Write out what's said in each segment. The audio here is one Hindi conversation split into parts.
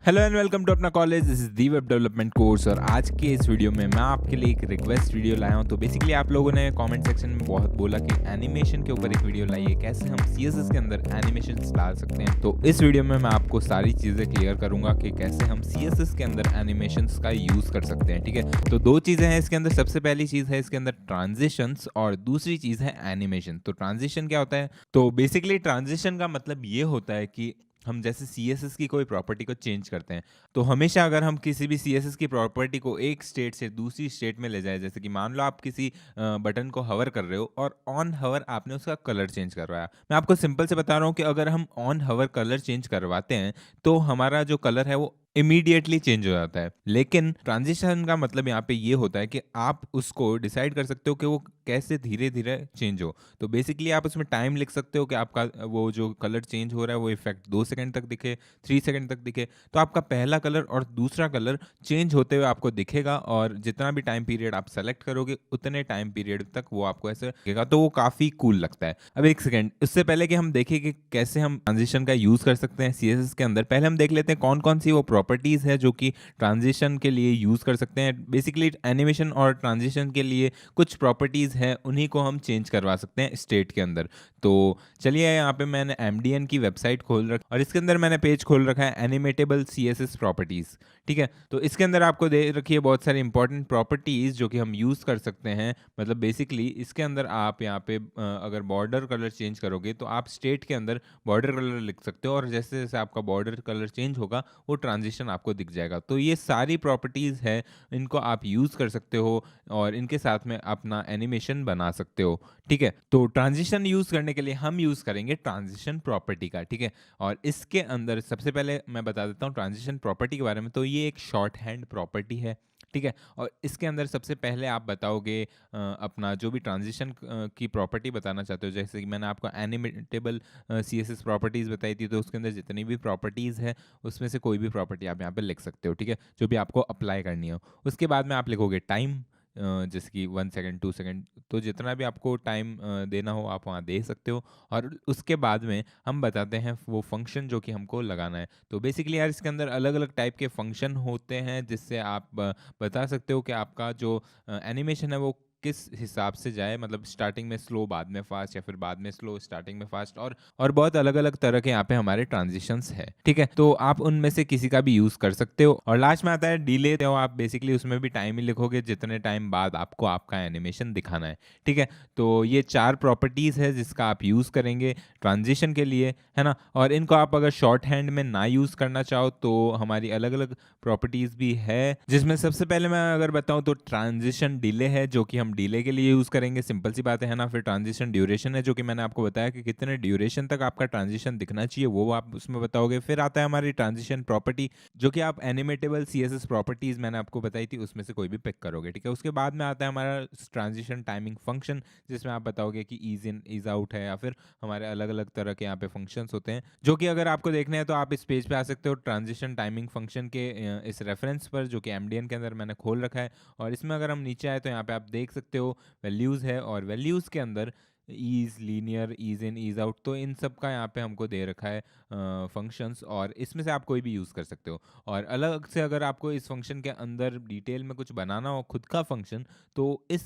हेलो एंड वेलकम टू अपना college. This is the web development course और आज के इस वीडियो में मैं आपके लिए एक रिक्वेस्ट वीडियो लाया हूं। तो बेसिकली आप लोगों ने कमेंट सेक्शन में बहुत बोला कि एनिमेशन के ऊपर एक वीडियो लाइए, कैसे हम सीएसएस के अंदर एनिमेशन डाल सकते हैं। तो इस वीडियो में मैं आपको सारी चीज़ें क्लियर करूंगा कि कैसे हम सीएसएस के अंदर एनिमेशन का यूज़ कर सकते हैं। ठीक है, तो दो चीज़ें हैं इसके अंदर। सबसे पहली चीज़ है इसके अंदर ट्रांजिशंस और दूसरी चीज़ है एनिमेशन। तो ट्रांजिशन क्या होता है? तो बेसिकली ट्रांजिशन का मतलब ये होता है कि हम जैसे सीएसएस की कोई प्रॉपर्टी को चेंज करते हैं, तो हमेशा अगर हम किसी भी सीएसएस की प्रॉपर्टी को एक स्टेट से दूसरी स्टेट में ले जाए, जैसे कि मान लो आप किसी बटन को हवर कर रहे हो और ऑन हवर आपने उसका कलर चेंज करवाया। मैं आपको सिंपल से बता रहा हूँ कि अगर हम ऑन हवर कलर चेंज करवाते हैं तो हमारा जो कलर है वो इमीडिएटली चेंज हो जाता है। लेकिन ट्रांजिशन का मतलब यहाँ पे ये होता है कि आप उसको डिसाइड कर सकते हो कि वो कैसे धीरे धीरे चेंज हो। तो बेसिकली आप उसमें टाइम लिख सकते हो कि आपका वो जो कलर चेंज हो रहा है वो इफेक्ट 2 सेकंड तक दिखे, 3 सेकंड तक दिखे। तो आपका पहला कलर और दूसरा कलर चेंज होते हुए आपको दिखेगा और जितना भी टाइम पीरियड आप सेलेक्ट करोगे उतने टाइम पीरियड तक वो आपको ऐसे दिखेगा। तो वो काफ़ी कूल लगता है। अब एक सेकंड, उससे पहले कि हम देखें कि कैसे हम ट्रांजिशन का यूज़ कर सकते हैं सीएसएस के अंदर, पहले हम देख लेते हैं कौन कौन सी वो प्रॉपर्टीज़ है जो कि ट्रांजिशन के लिए यूज़ कर सकते हैं। बेसिकली एनिमेशन और ट्रांजिशन के लिए कुछ प्रॉपर्टीज़ हैं, उन्हीं को हम चेंज करवा सकते हैं स्टेट के अंदर। तो चलिए, यहाँ पे मैंने एमडीएन की वेबसाइट खोल रखा और इसके अंदर मैंने पेज खोल रखा है एनिमेटेबल सीएसएस प्रॉपर्टीज़। ठीक है, तो इसके अंदर आपको दे रखी है बहुत सारी इंपॉर्टेंट प्रॉपर्टीज़ जो कि हम यूज़ कर सकते हैं। मतलब बेसिकली इसके अंदर आप यहाँ पे अगर बॉर्डर कलर चेंज करोगे तो आप स्टेट के अंदर बॉर्डर कलर लिख सकते हो और जैसे जैसे आपका बॉर्डर कलर चेंज होगा वो ट्रांजिशन आपको दिख जाएगा। तो ये सारी प्रॉपर्टीज़ है, इनको आप यूज़ कर सकते हो और इनके साथ में अपना एनिमेशन बना सकते हो। ठीक है, तो ट्रांजिशन यूज़ करने के लिए हम यूज़ करेंगे ट्रांजिशन प्रॉपर्टी का। ठीक है, और इसके अंदर सबसे पहले मैं बता देता हूँ ट्रांजिशन प्रॉपर्टी के बारे में। तो ये एक शॉर्ट हैंड प्रॉपर्टी है। ठीक है, और इसके अंदर सबसे पहले आप बताओगे अपना जो भी ट्रांजिशन की प्रॉपर्टी बताना चाहते हो। जैसे कि मैंने आपको एनिमेटेबल सीएसएस प्रॉपर्टीज़ बताई थी, तो उसके अंदर जितनी भी प्रॉपर्टीज़ है उसमें से कोई भी प्रॉपर्टी आप यहाँ पे लिख सकते हो। ठीक है, जो भी आपको अप्लाई करनी हो। उसके बाद में आप लिखोगे टाइम, जैसे कि 1 सेकंड, 2 सेकंड, तो जितना भी आपको टाइम देना हो आप वहाँ दे सकते हो। और उसके बाद में हम बताते हैं वो फंक्शन जो कि हमको लगाना है। तो बेसिकली यार इसके अंदर अलग अलग टाइप के फंक्शन होते हैं जिससे आप बता सकते हो कि आपका जो एनिमेशन है वो किस हिसाब से जाए। मतलब स्टार्टिंग में स्लो, बाद में फास्ट, या फिर बाद में स्लो स्टार्टिंग में फास्ट, और बहुत अलग अलग तरह के यहाँ पे हमारे ट्रांजिशंस है। ठीक है, तो आप उनमें से किसी का भी यूज़ कर सकते हो। और लास्ट में आता है डिले। तो आप बेसिकली उसमें भी टाइम ही लिखोगे जितने टाइम बाद आपको आपका एनिमेशन दिखाना है। ठीक है, तो ये 4 प्रॉपर्टीज़ है जिसका आप यूज़ करेंगे ट्रांजिशन के लिए, है ना। और इनको आप अगर शॉर्ट हैंड में ना यूज़ करना चाहो तो हमारी अलग अलग प्रॉपर्टीज़ भी है, जिसमें सबसे पहले मैं अगर बताऊँ तो ट्रांजिशन डिले है, जो कि हम डिले के लिए यूज़ करेंगे। सिंपल सी बात है ना। फिर ट्रांजिशन ड्यूरेशन है, जो कि मैंने आपको बताया कि कितने ड्यूरेशन तक आपका ट्रांजिशन दिखना चाहिए वो आप उसमें बताओगे। फिर आता है हमारी ट्रांजिशन प्रॉपर्टी, जो कि आप एनिमेटेबल सीएसएस प्रॉपर्टीज़ मैंने आपको बताई थी उसमें से कोई भी पिक करोगे। ठीक है, उसके बाद में आता है हमारा ट्रांजिशन टाइमिंग फंक्शन, जिसमें आप बताओगे कि ईज इन ईज आउट है, या फिर हमारे अलग अलग तरह के यहाँ पे फंक्शंस होते हैं, जो कि अगर आपको देखने हैं तो आप इस पेज पे आ सकते हो ट्रांजिशन टाइमिंग फंक्शन के इस रेफरेंस पर, जो कि एमडीएन के अंदर मैंने खोल रखा है। और इसमें अगर हम नीचे आए तो यहाँ पे आप देख सकते हो वैल्यूज़ है, और वैल्यूज़ के अंदर ease, linear, ease in, ease out, तो इन सब का यहाँ पे हमको दे रखा है फंक्शंस, और इसमें से आप कोई भी यूज़ कर सकते हो। और अलग से अगर आपको इस फंक्शन के अंदर डिटेल में कुछ बनाना हो खुद का फंक्शन, तो इस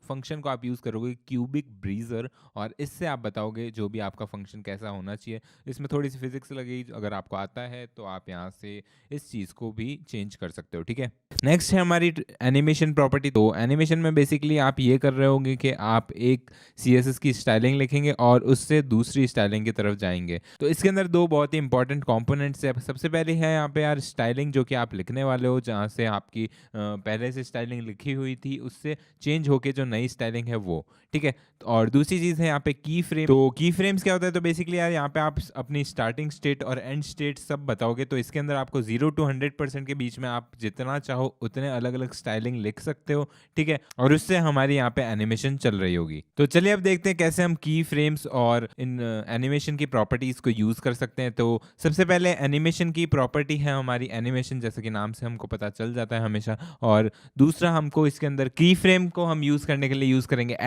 फंक्शन को आप यूज़ करोगे क्यूबिक ब्रीजर, और इससे आप बताओगे जो भी आपका फंक्शन कैसा होना चाहिए। इसमें थोड़ी सी फिजिक्स लगेगी, अगर आपको आता है तो आप यहाँ से इस चीज़ को भी चेंज कर सकते हो। ठीक है, नेक्स्ट है हमारी एनिमेशन प्रॉपर्टी। तो एनिमेशन में बेसिकली आप ये कर रहे होंगे कि आप एक सीएसएस की स्टाइलिंग लिखेंगे और उससे दूसरी स्टाइलिंग की तरफ जाएंगे। तो इसके अंदर दो बहुत ही इंपॉर्टेंट कंपोनेंट्स है। सबसे पहले है यहाँ पे यार स्टाइलिंग, जो कि आप लिखने वाले हो, जहाँ से आपकी पहले से स्टाइलिंग लिखी हुई थी उससे चेंज होके जो नई स्टाइलिंग है वो। ठीक है, और दूसरी चीज़ है यहाँ पे की फ्रेम। तो की फ्रेम्स क्या होता है? तो बेसिकली यार यहाँ पे आप अपनी स्टार्टिंग स्टेट और एंड स्टेट सब बताओगे। तो इसके अंदर आपको 0 to 100% के बीच में आप जितना चाहो उतने अलग अलग स्टाइलिंग लिख सकते हो। ठीक है, और उससे हमारी यहाँ पे एनिमेशन चल रही होगी। तो चलिए अब देखते हैं कैसे हम की फ्रेम्स और इन एनिमेशन की प्रॉपर्टीज़ को यूज़ कर सकते हैं। तो सबसे पहले एनिमेशन की प्रॉपर्टी है हमारी एनिमेशन, जैसे कि नाम से हमको पता चल जाता है हमेशा। और दूसरा हमको इसके अंदर की फ्रेम को हम यूज़ करने के लिए यूज़ करेंगे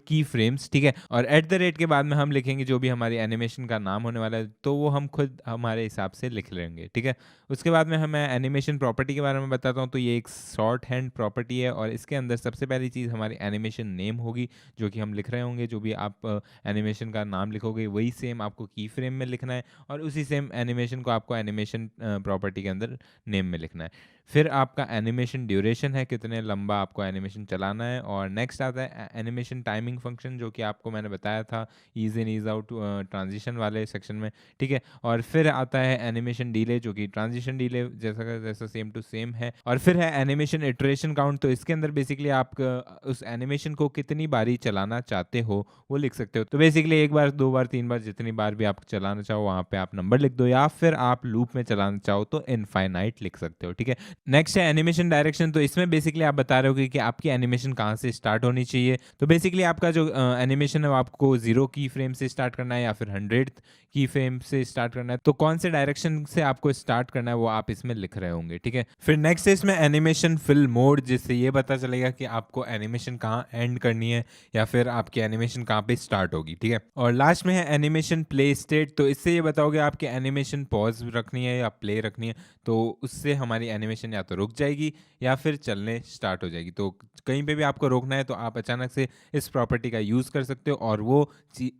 की फ्रेम्स, ठीक है। और के बाद में हम लिखेंगे जो भी हमारी एनिमेशन का नाम होने वाला है, तो वो हम खुद हमारे हिसाब से लिख लेंगे, ठीक है। उसके बाद में मैं एनिमेशन प्रॉपर्टी के बारे में बताता हूँ। तो ये एक शॉर्ट हैंड प्रॉपर्टी है और इसके अंदर सबसे पहली चीज़ हमारी एनिमेशन नेम होगी, जो कि हम लिख रहे होंगे। जो भी आप एनिमेशन का नाम लिखोगे वही सेम आपको की फ्रेम में लिखना है और उसी सेम एनिमेशन को आपको एनिमेशन प्रॉपर्टी के अंदर नेम में लिखना है। फिर आपका एनिमेशन ड्यूरेशन है, कितने लंबा आपको एनिमेशन चलाना है। और नेक्स्ट आता है एनिमेशन टाइमिंग फंक्शन, जो कि आपको मैंने बताया था ease in ease out transition वाले सेक्शन में, ठीक है। और फिर आता है एनिमेशन डिले, जो कि ट्रांजिशन डिले जैसा का जैसा सेम टू सेम है। और फिर है एनिमेशन इटरेशन काउंट। तो इसके अंदर बेसिकली आप उस एनिमेशन को कितनी बारी चलाना चाहते हो वो लिख सकते हो। तो बेसिकली एक बार, दो बार, तीन बार, जितनी बार भी आप चलाना चाहो वहाँ पे आप नंबर लिख दो, या फिर आप लूप में चलाना चाहो तो इनफाइनाइट लिख सकते हो, ठीक है। नेक्स्ट है एनिमेशन डायरेक्शन। तो इसमें बेसिकली आप बता रहे हो कि आपकी एनिमेशन कहाँ से स्टार्ट होनी चाहिए। तो बेसिकली आपका जो एनिमेशन है वो आपको 0 की फ्रेम से स्टार्ट करना है या फिर 100 की फ्रेम से स्टार्ट करना है। तो कौन से डायरेक्शन से आपको स्टार्ट करना है वो आप इसमें लिख रहे होंगे, ठीक है। फिर नेक्स्ट है इसमें एनिमेशन फिल मोड, जिससे ये पता चलेगा कि आपको एनिमेशन कहाँ एंड करनी है या फिर आपकी एनिमेशन कहाँ पे स्टार्ट होगी, ठीक है। और लास्ट में है एनिमेशन प्ले स्टेट। तो इससे ये बताओगे आपकी एनिमेशन पॉज रखनी है या प्ले रखनी है। तो उससे हमारी एनिमेशन या तो रुक जाएगी या फिर चलने स्टार्ट हो जाएगी। तो कहीं पे भी आपको रोकना है तो आप अचानक से इस प्रॉपर्टी का यूज़ कर सकते हो और वो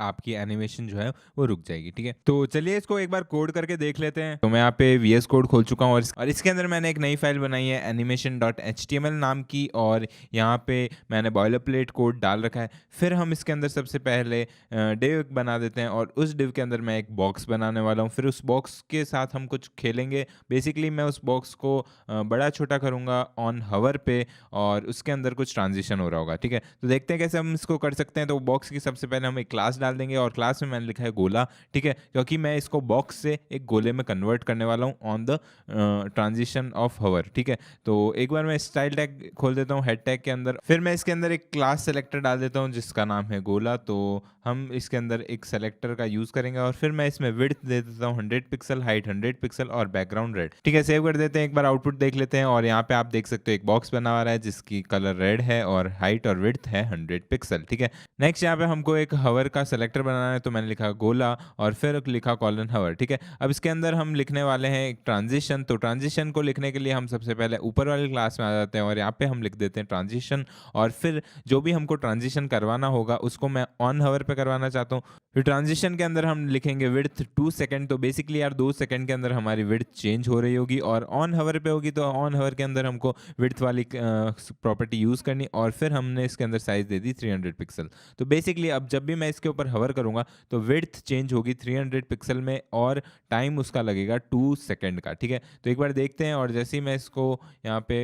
आपकी एनिमेशन जो है वो रुक जाएगी, ठीक है। तो चलिए इसको एक बार कोड करके देख लेते हैं। तो मैं यहाँ पे VS कोड खोल चुका हूँ और इसके अंदर मैंने एक नई फाइल बनाई है animation.html नाम की, और यहाँ पे मैंने बॉयलर प्लेट कोड डाल रखा है। फिर हम इसके अंदर सबसे पहले डिव बना देते हैं और उस डिव के अंदर मैं एक बॉक्स बनाने वाला हूँ। फिर उस बॉक्स के साथ हम कुछ खेलेंगे। बेसिकली मैं उस बॉक्स को बड़ा छोटा करूँगा ऑन हवर पे और उसके अंदर कुछ ट्रांजिशन हो रहा होगा, ठीक है। तो देखते हैं कैसे हम इसको कर सकते हैं। तो बॉक्स की सबसे पहले हम एक क्लास डाल देंगे और क्लास में मैंने लिखा है गोला, ठीक है, क्योंकि मैं इसको बॉक्स से एक गोले में कन्वर्ट करने वाला हूँ ऑन द ट्रांजिशन ऑफ हवर, ठीक है। तो एक बार मैं स्टाइल टैग खोल देता हूँ हेड टैग के अंदर। फिर मैं इसके अंदर एक क्लास सेलेक्टर डाल देता हूँ जिसका नाम है गोला। तो हम इसके अंदर एक सेलेक्टर का यूज़ करेंगे और फिर मैं इसमें विड्थ दे देता हूँ 100 पिक्सल, हाइट 100 पिक्सल और बैकग्राउंड रेड, ठीक है। सेव कर देते हैं, एक बार आउटपुट देख लेते हैं। और यहाँ पे आप देख सकते हो एक बॉक्स बना हुआ है जिसकी कलर रेड है और हाइट और विड्थ है 100 पिक्सल, ठीक है। नेक्स्ट यहाँ पे हमको एक हवर का सेलेक्टर बनाना है, तो मैंने लिखा गोला और फिर लिखा कॉलन हवर, ठीक है। अब इसके अंदर हम लिखने वाले हैं एक ट्रांजिशन। तो ट्रांजिशन को लिखने के लिए हम सबसे पहले ऊपर वाली क्लास में आ जाते हैं और यहाँ पे हम लिख देते हैं ट्रांजिशन। और फिर जो भी हमको ट्रांजिशन करवाना होगा उसको मैं ऑन हवर पे करवाना चाहता हूँ। फिर ट्रांजिशन के अंदर हम लिखेंगे विड्थ 2 सेकंड। तो बेसिकली यार 2 सेकंड के अंदर हमारी विड्थ चेंज हो रही होगी और ऑन हवर पे होगी, तो ऑन हवर के अंदर हमको विड्थ वाली प्रॉपर्टी यूज़ करनी और फिर हमने इसके अंदर साइज दे दी 300 पिक्सल। तो बेसिकली अब जब भी मैं इसके ऊपर हवर करूँगा तो विड्थ चेंज होगी 300 पिक्सल में और टाइम उसका लगेगा 2 सेकंड का, ठीक है। तो एक बार देखते हैं। और जैसे ही मैं इसको यहाँ पे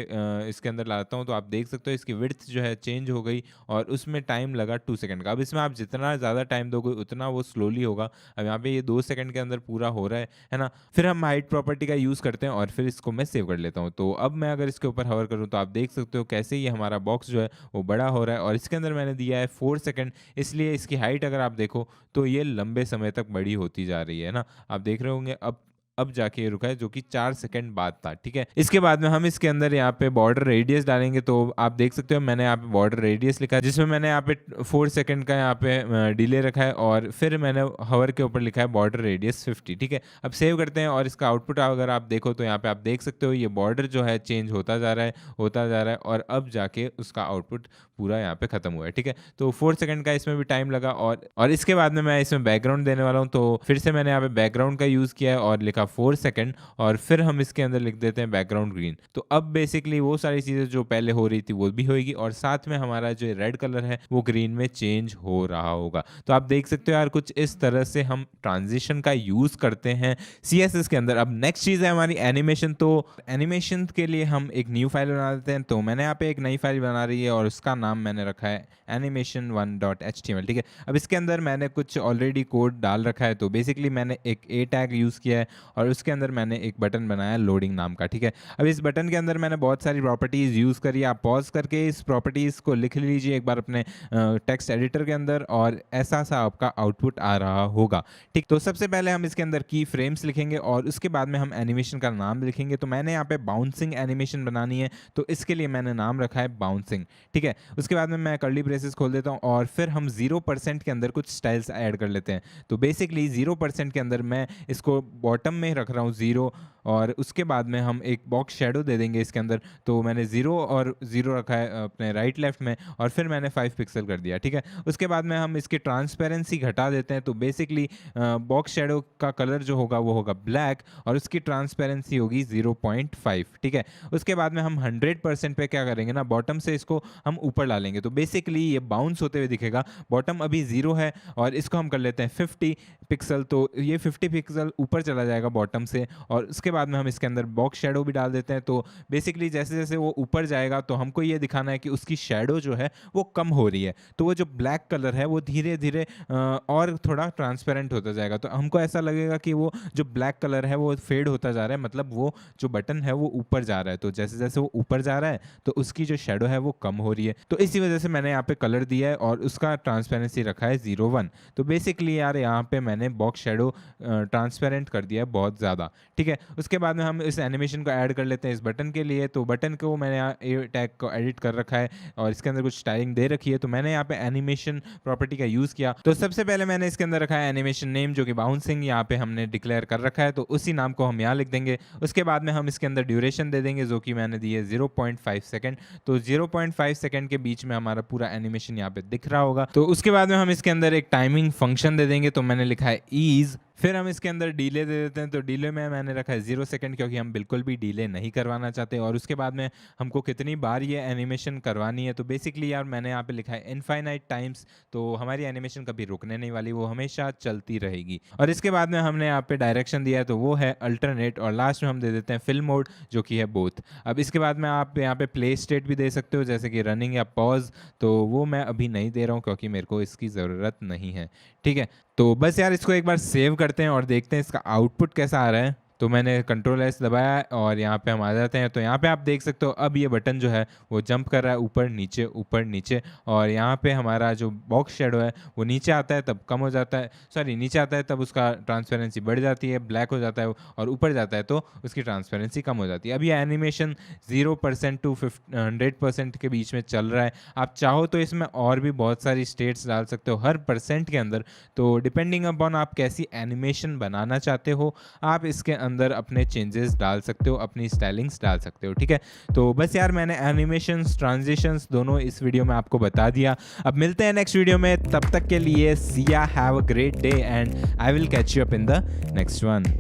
इसके अंदर लाता हूँ तो आप देख सकते हो इसकी विड्थ जो है चेंज हो गई और उसमें टाइम लगा 2 सेकंड का। अब इसमें आप जितना ज़्यादा टाइम दोगे उतना वो स्लोली होगा। अब यहाँ पे ये 2 सेकंड के अंदर पूरा हो रहा है ना। फिर हम हाइट प्रॉपर्टी का यूज़ करते हैं और फिर इसको मैं सेव कर लेता हूँ। तो अब मैं अगर इसके ऊपर हवर करूँ तो आप देख सकते हो कैसे ये हमारा बॉक्स जो है वो बड़ा हो रहा है और इसके अंदर मैंने दिया है 4 सेकंड, इसलिए इसकी हाइट अगर आप देखो तो ये लंबे समय तक बड़ी होती जा रही है ना। आप देख रहे होंगे अब जाके ये रुका है, जो कि 4 सेकंड बाद था, ठीक है। इसके बाद में हम इसके अंदर यहाँ पे बॉर्डर रेडियस डालेंगे। तो आप देख सकते हो मैंने यहाँ पे बॉर्डर रेडियस लिखा है जिसमें मैंने यहाँ पे 4 सेकंड का यहाँ पे डिले रखा है और फिर मैंने हवर के ऊपर लिखा है बॉर्डर रेडियस 50, ठीक है। अब सेव करते हैं और इसका आउटपुट अगर आप देखो तो यहाँ पे आप देख सकते हो ये बॉर्डर जो है चेंज होता जा रहा है और अब जाके उसका आउटपुट पूरा यहाँ पे खत्म हुआ है, ठीक है। तो 4 सेकंड का इसमें भी टाइम लगा और इसके बाद में मैं इसमें बैकग्राउंड देने वाला हूँ। तो फिर से मैंने यहाँ पे बैकग्राउंड का यूज़ किया है और लिखा 4 सेकंड और फिर हम इसके अंदर लिख देते हैं बैकग्राउंड ग्रीन। तो अब बेसिकली वो सारी चीज़ें जो पहले हो रही थी वो भी होएगी और साथ में हमारा जो रेड कलर है वो ग्रीन में चेंज हो रहा होगा। तो आप देख सकते हो यार कुछ इस तरह से हम ट्रांजिशन का यूज़ करते हैं CSS के अंदर। अब नेक्स्ट चीज़ है हमारी एनिमेशन। तो एनिमेशन के लिए हम एक न्यू फाइल बना देते हैं। तो मैंने यहाँ पे एक नई फाइल बना रही है और उसका नाम मैंने रखा है animation1.html, ठीक है। अब इसके अंदर मैंने कुछ ऑलरेडी कोड डाल रखा है। तो बेसिकली मैंने एक A टैग यूज़ किया है और उसके अंदर मैंने एक बटन बनाया लोडिंग नाम का, ठीक है। अब इस बटन के अंदर मैंने बहुत सारी प्रॉपर्टीज़ यूज़ करी। आप पॉज करके इस प्रॉपर्टीज़ को लिख लीजिए एक बार अपने टेक्स्ट एडिटर के अंदर, और ऐसा सा आपका आउटपुट आ रहा होगा, ठीक। तो सबसे पहले हम इसके अंदर की फ्रेम्स लिखेंगे और उसके बाद में हम एनिमेशन का नाम लिखेंगे। तो मैंने यहाँ पे बाउंसिंग एनिमेशन बनानी है, तो इसके लिए मैंने नाम रखा है बाउंसिंग, ठीक है। उसके बाद में मैं कर्ली ब्रेसेस खोल देता हूँ और फिर हम 0% के अंदर कुछ स्टाइल्स ऐड कर लेते हैं। तो बेसिकली 0% के अंदर मैं इसको बॉटम में रख रहा हूँ 0, और उसके बाद में हम एक बॉक्स शेडो दे देंगे इसके अंदर। तो मैंने 0 और 0 रखा है अपने राइट लेफ्ट में, और फिर मैंने 5 पिक्सल कर दिया, ठीक है। उसके बाद में हम इसकी ट्रांसपेरेंसी घटा देते हैं। तो बेसिकली बॉक्स शेडो का कलर जो होगा वो होगा ब्लैक, और उसकी ट्रांसपेरेंसी होगी 0.5, ठीक है। उसके बाद में हम 100% पे क्या करेंगे ना, बॉटम से इसको हम ऊपर डालेंगे। तो बेसिकली ये बाउंस होते हुए दिखेगा। बॉटम अभी 0 है और इसको हम कर लेते हैं 50 पिक्सल, तो ये 50 पिक्सल ऊपर चला जाएगा बॉटम से, और उसके बाद में हम इसके अंदर बॉक्स शेडो भी डाल देते हैं। तो बेसिकली जैसे जैसे वो ऊपर जाएगा तो हमको ये दिखाना है कि उसकी शेडो जो है वो कम हो रही है। तो वो जो ब्लैक कलर है वो धीरे धीरे और थोड़ा ट्रांसपेरेंट होता जाएगा। तो हमको ऐसा लगेगा कि वो जो ब्लैक कलर है वो फेड होता जा रहा है, मतलब वो जो बटन है वो ऊपर जा रहा है। तो जैसे जैसे वो ऊपर जा रहा है तो उसकी जो शेडो है वो कम हो रही है। तो इसी वजह से मैंने यहाँ पे कलर दिया है और उसका ट्रांसपेरेंसी रखा है 0.1। तो बेसिकली यार यहाँ पे मैंने बॉक्स शेडो ट्रांसपेरेंट कर दिया है बहुत ज़्यादा, ठीक है। उसके बाद में हम इस एनिमेशन को ऐड कर लेते हैं इस बटन के लिए। तो बटन को मैंने यहाँ ए टैग को एडिट कर रखा है और इसके अंदर कुछ स्टाइलिंग दे रखी है। तो मैंने यहाँ पे एनिमेशन प्रॉपर्टी का यूज़ किया। तो सबसे पहले मैंने इसके अंदर रखा है एनिमेशन नेम, जो कि बाउंसिंग यहाँ पे हमने डिक्लेयर कर रखा है। तो उसी नाम को हम यहाँ लिख देंगे। उसके बाद में हम इसके अंदर ड्यूरेशन दे देंगे, जो कि मैंने दी है 0.5 सेकंड। तो 0.5 सेकंड के बीच में हमारा पूरा एनिमेशन यहाँ पे दिख रहा होगा। तो उसके बाद में हम इसके अंदर एक टाइमिंग फंक्शन दे देंगे। तो मैंने लिखा है ईज, फिर हम इसके अंदर डिले दे देते हैं। तो डिले में मैंने रखा है 0 सेकंड, क्योंकि हम बिल्कुल भी डिले नहीं करवाना चाहते। और उसके बाद में हमको कितनी बार ये एनिमेशन करवानी है, तो बेसिकली यार मैंने यहाँ पे लिखा है इनफाइनाइट टाइम्स। तो हमारी एनिमेशन कभी रुकने नहीं वाली, वो हमेशा चलती रहेगी। और इसके बाद में हमने यहाँ पे डायरेक्शन दिया है, तो वो है अल्टरनेट, और लास्ट में हम दे देते हैं फिल्म मोड, जो कि है बोथ। अब इसके बाद में आप यहाँ पे प्ले स्टेट भी दे सकते हो, जैसे कि रनिंग या पॉज। तो वो मैं अभी नहीं दे रहा हूँ क्योंकि मेरे को इसकी ज़रूरत नहीं है, ठीक है। तो बस यार इसको एक बार सेव करते हैं और देखते हैं इसका आउटपुट कैसा आ रहा है। तो मैंने Ctrl S दबाया और यहाँ पे हम आ जाते हैं। तो यहाँ पे आप देख सकते हो अब ये बटन जो है वो जंप कर रहा है ऊपर नीचे, और यहाँ पे हमारा जो बॉक्स शेडो है वो नीचे आता है तब कम हो जाता है, सॉरी नीचे आता है तब उसका ट्रांसपेरेंसी बढ़ जाती है, ब्लैक हो जाता है, और ऊपर जाता है तो उसकी ट्रांसपेरेंसी कम हो जाती है। अब ये एनिमेशन 0% टू 100% के बीच में चल रहा है। आप चाहो तो इसमें और भी बहुत सारी स्टेट्स डाल सकते हो हर परसेंट के अंदर। तो डिपेंडिंग अपॉन आप कैसी एनिमेशन बनाना चाहते हो, आप इसके अंदर अपने चेंजेस डाल सकते हो, अपनी स्टाइलिंग्स डाल सकते हो, ठीक है। तो बस यार मैंने एनिमेशंस ट्रांजिशंस दोनों इस वीडियो में आपको बता दिया। अब मिलते हैं नेक्स्ट वीडियो में, तब तक के लिए सी या, have a great day and I will catch you up in the next one.